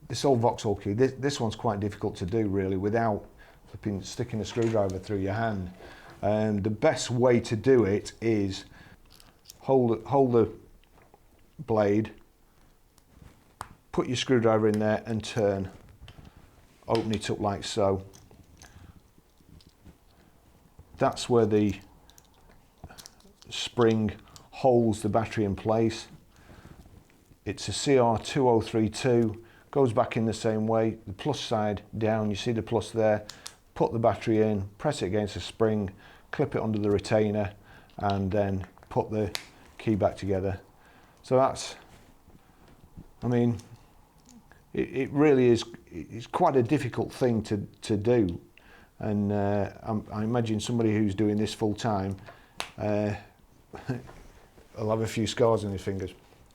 this old Vauxhall key, this one's quite difficult to do really without sticking a screwdriver through your hand. The best way to do it is hold the blade, put your screwdriver in there and turn. Open it up like so. That's where the spring holds the battery in place. It's a CR2032, goes back in the same way, the plus side down, you see the plus there, put the battery in, press it against the spring, clip it under the retainer and then put the key back together. So that's, I mean, it really is, it's quite a difficult thing to do, and I imagine somebody who's doing this full time will have a few scars on his fingers.